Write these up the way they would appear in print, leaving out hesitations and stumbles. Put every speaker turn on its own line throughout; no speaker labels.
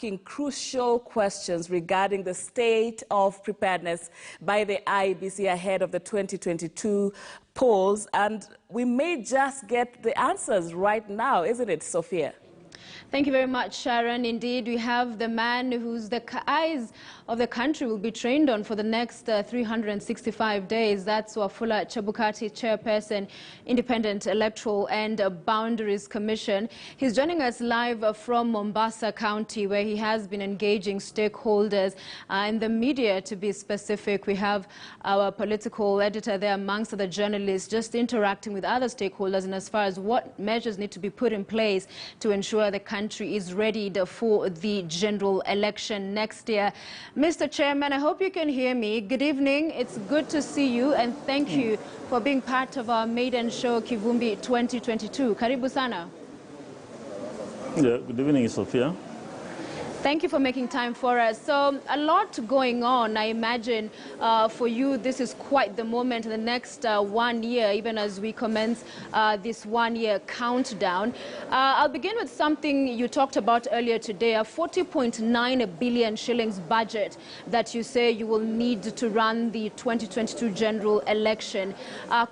asking crucial questions regarding the state of preparedness by the IEBC ahead of the 2022 polls. And we may just get the answers right now, isn't it, Sophia?
Thank you very much, Sharon. Indeed, we have the man whose the eyes of the country will be trained on for the next 365 days. That's Wafula Chebukati, Chairperson, Independent Electoral and Boundaries Commission. He's joining us live from Mombasa County, where he has been engaging stakeholders and the media, to be specific. We have our political editor there amongst the journalists just interacting with other stakeholders, and as far as what measures need to be put in place to ensure the country is ready for the general election next year. Mr. Chairman, I hope you can hear me. Good evening. It's good to see you, and thank you for being part of our maiden show, Kivumbi 2022. Karibu sana.
Yeah, good evening, Sophia.
Thank you for making time for us. So, a lot going on. I imagine for you, this is quite the moment in the next 1 year, even as we commence this 1 year countdown. I'll begin with something you talked about earlier today, a 40.9 billion shillings budget that you say you will need to run the 2022 general election.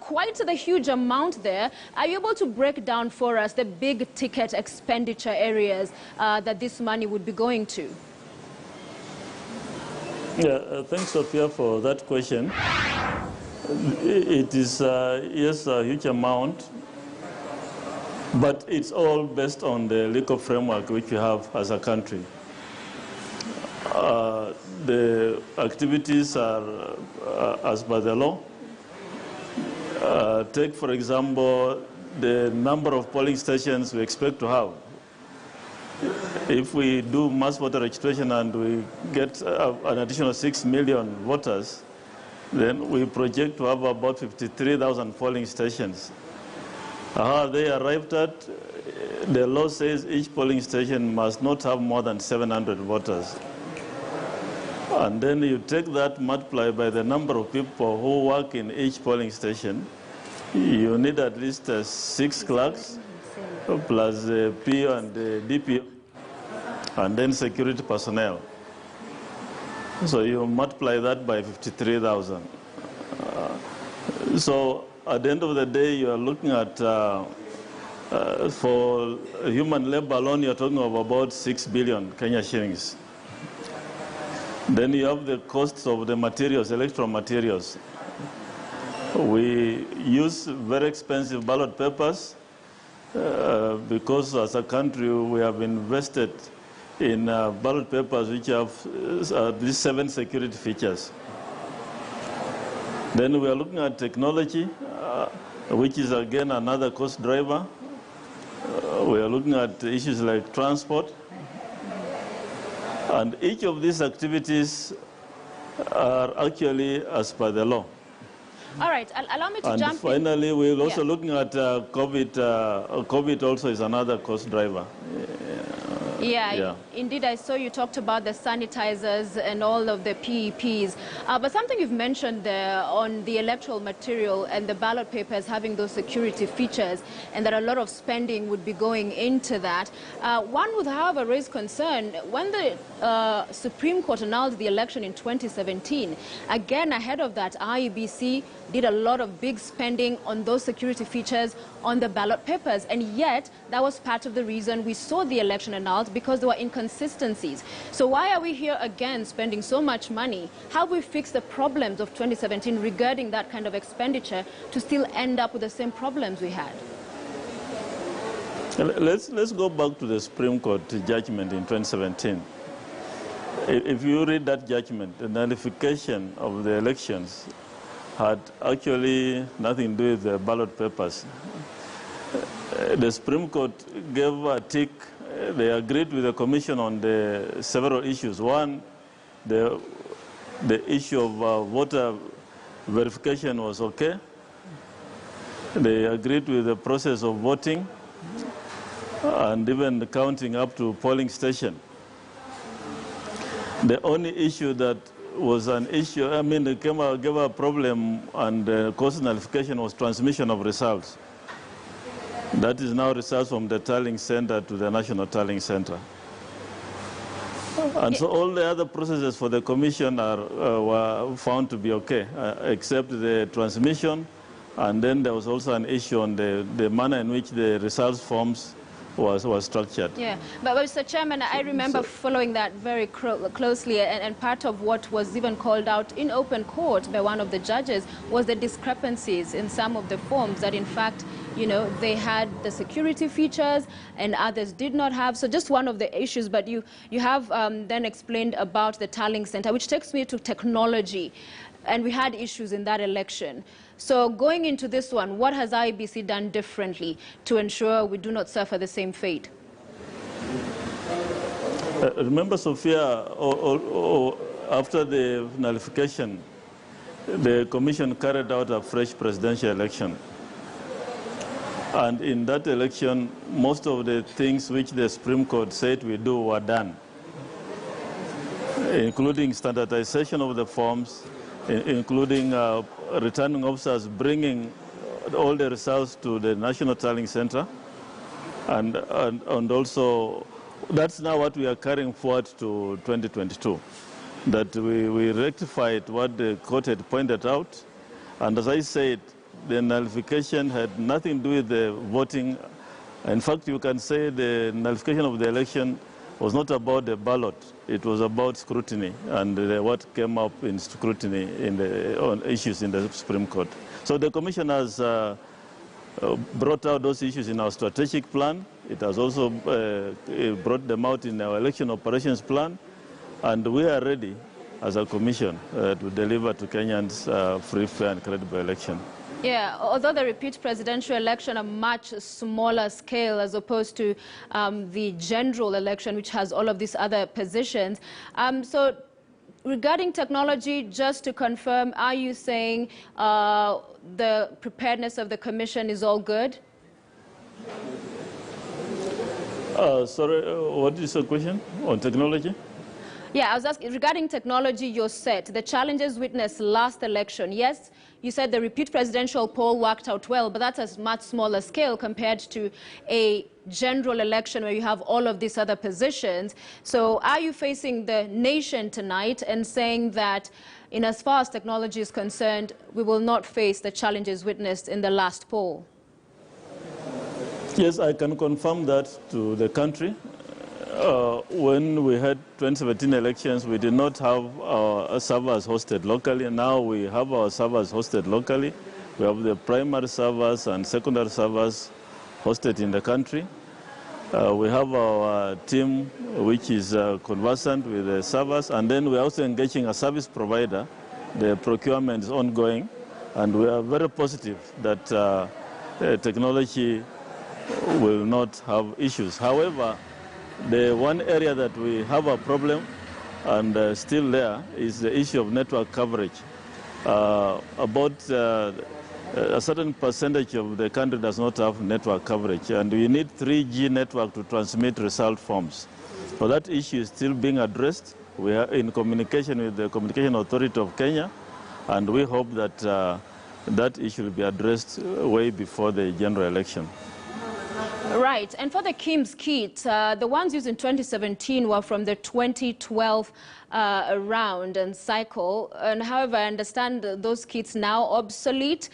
Quite the huge amount there. Are you able to break down for us the big ticket expenditure areas that this money would be going to?
Yeah, thanks, Sophia, for that question. It is, yes, a huge amount, but it's all based on the legal framework which we have as a country. The activities are as per the law. Take, for example, the number of polling stations we expect to have. If we do mass voter registration and we get an additional 6 million voters, then we project to have about 53,000 polling stations. How they arrived at? The law says each polling station must not have more than 700 voters. And then you take that, multiply by the number of people who work in each polling station. You need at least 6 clerks, plus the PO and the DPO, and then security personnel. So you multiply that by 53,000. So at the end of the day, you are looking at, for human labor alone, you're talking of about 6 billion Kenya shillings. Then you have the costs of the materials, electoral materials. We use very expensive ballot papers, because as a country we have invested in ballot papers which have at least 7 security features. Then we are looking at technology, which is again another cost driver. We are looking at issues like transport. And each of these activities are actually as per the law.
All right, allow me to jump
in. And finally, we're also
yeah.
looking at COVID. COVID also is another cost driver.
Yeah, indeed, I saw you talked about the sanitizers and all of the PEPs. But something you've mentioned there on the electoral material and the ballot papers having those security features, and that a lot of spending would be going into that. One would have a raised concern when the Supreme Court annulled the election in 2017. Again, ahead of that, IEBC did a lot of big spending on those security features on the ballot papers, and yet that was part of the reason we saw the election annulled, because there were inconsistencies. So why are we here again spending so much money? How do we fix the problems of 2017 regarding that kind of expenditure to still end up with the same problems we had?
Let's go back to the Supreme Court judgment in 2017. If you read that judgment, the nullification of the elections had actually nothing to do with the ballot papers. The Supreme Court gave a tick. They agreed with the Commission on the several issues. One, the issue of voter verification was okay. They agreed with the process of voting and even the counting up to polling station. The only issue that was an issue, it gave a problem and caused nullification, was transmission of results. That is now results from the tallying center to the national tallying center. And so all the other processes for the commission were found to be okay, except the transmission. And then there was also an issue on the manner in which the results forms was structured.
Yeah, but Mr. Chairman, I remember following that very closely, and part of what was even called out in open court by one of the judges was the discrepancies in some of the forms that, in fact, you know, they had the security features and others did not have. So just one of the issues, but you have then explained about the tallying center, which takes me to technology. And we had issues in that election. So going into this one, what has IEBC done differently to ensure we do not suffer the same fate?
Remember, Sophia, after the nullification, the commission carried out a fresh presidential election. And in that election, most of the things which the Supreme Court said we do were done, including standardization of the forms, including returning officers bringing all the results to the National Tallying Center. And also, that's now what we are carrying forward to 2022, that we rectified what the court had pointed out. And as I said, the nullification had nothing to do with the voting. In fact, you can say the nullification of the election was not about the ballot. It was about scrutiny and what came up in scrutiny on issues in the Supreme Court. So the Commission has brought out those issues in our strategic plan. It has also brought them out in our election operations plan. And we are ready as a Commission to deliver to Kenyans free, fair and credible election.
Yeah, although the repeat presidential election a much smaller scale as opposed to the general election, which has all of these other positions. So regarding technology, just to confirm, are you saying the preparedness of the commission is all good?
Sorry, what is the question on technology?
Yeah, I was asking, regarding technology, you're set. The challenges witnessed last election, yes, you said the repeat presidential poll worked out well, but that's a much smaller scale compared to a general election where you have all of these other positions. So are you facing the nation tonight and saying that in as far as technology is concerned, we will not face the challenges witnessed in the last poll?
Yes, I can confirm that to the country. When we had 2017 elections, we did not have our servers hosted locally. Now we have our servers hosted locally. We have the primary servers and secondary servers hosted in the country. We have our team which is conversant with the servers, and then we're also engaging a service provider. The procurement is ongoing, and we are very positive that technology will not have issues. However, the one area that we have a problem and still there is the issue of network coverage. About a certain percentage of the country does not have network coverage, and we need 3G network to transmit result forms. So that issue is still being addressed. We are in communication with the Communication Authority of Kenya, and we hope that that issue will be addressed way before the general election.
Right, and for the KIMS kits, the ones used in 2017 were from the 2012 round and cycle, and however, I understand those kits now obsolete.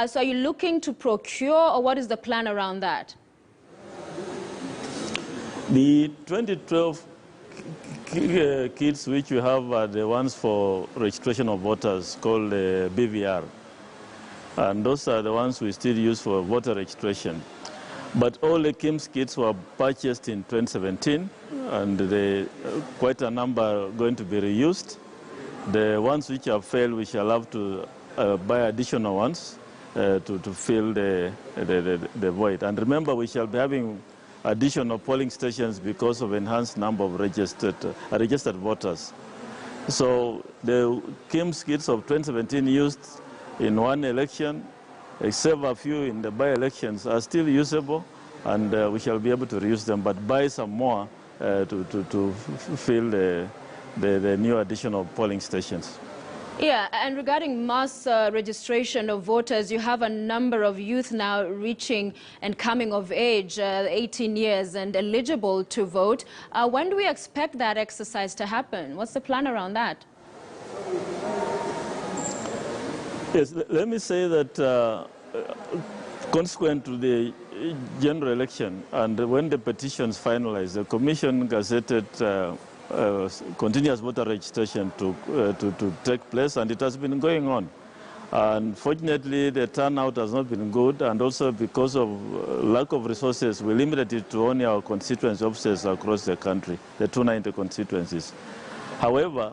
So are you looking to procure, or what is the plan around that?
The 2012 kits which we have are the ones for registration of voters called BVR, and those are the ones we still use for voter registration. But all the KIMS kits were purchased in 2017, and quite a number are going to be reused. The ones which have failed, we shall have to buy additional ones to fill the void. And remember, we shall be having additional polling stations because of enhanced number of registered voters. So the KIMS kits of 2017 used in one election, except a few in the by-elections, are still usable, and we shall be able to reuse them, but buy some more to fill the new additional polling stations.
Yeah, and regarding mass registration of voters, you have a number of youth now reaching and coming of age, 18 years and eligible to vote. When do we expect that exercise to happen? What's the plan around that?
Yes, let me say that consequent to the general election and when the petitions finalized, the Commission gazetted continuous voter registration to take place, and it has been going on. Unfortunately, the turnout has not been good, and also because of lack of resources, we limited it to only our constituency offices across the country, the 290 constituencies. However,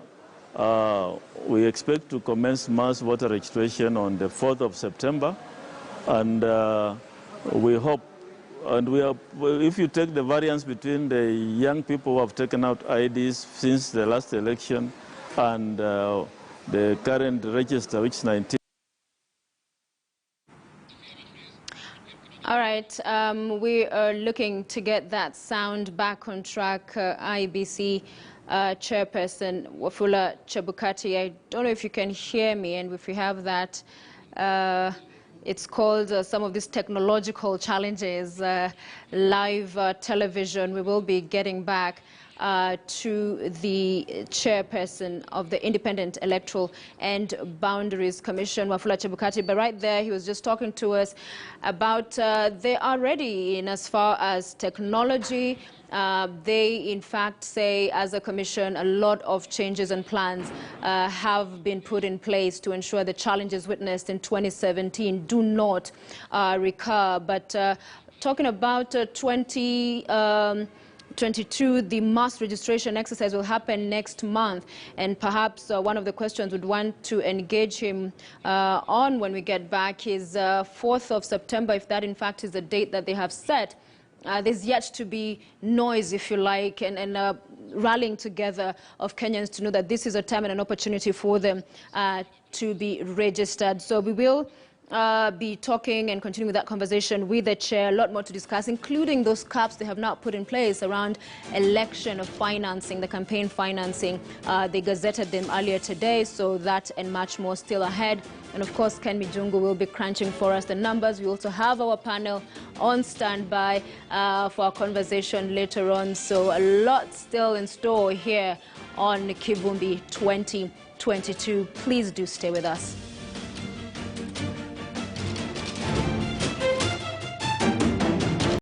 we expect to commence mass voter registration on the 4th of September, and we hope, and if you take the variance between the young people who have taken out IDs since the last election and the current register, which is 19.
All right, we are looking to get that sound back on track. IEBC Chairperson Wafula Chebukati, I don't know if you can hear me, and if you have that, it's called some of these technological challenges, live television. We will be getting back to the chairperson of the Independent Electoral and Boundaries Commission, Wafula Chebukati. But right there, he was just talking to us about they are ready in as far as technology. They, in fact, say, as a commission, a lot of changes and plans have been put in place to ensure the challenges witnessed in 2017 do not recur. But talking about 2022, the mass registration exercise will happen next month, and perhaps one of the questions we'd want to engage him on when we get back is 4th of September, if that in fact is the date that they have set. There's yet to be noise, if you like, and rallying together of Kenyans to know that this is a time and an opportunity for them to be registered. So we will be talking and continuing with that conversation with the chair. A lot more to discuss, including those caps they have now put in place around election of financing, the campaign financing. They gazetted them earlier today, so that and much more still ahead. And of course, Ken Mijungu will be crunching for us the numbers. We also have our panel on standby for our conversation later on. So a lot still in store here on Kivumbi 2022. Please do stay with us.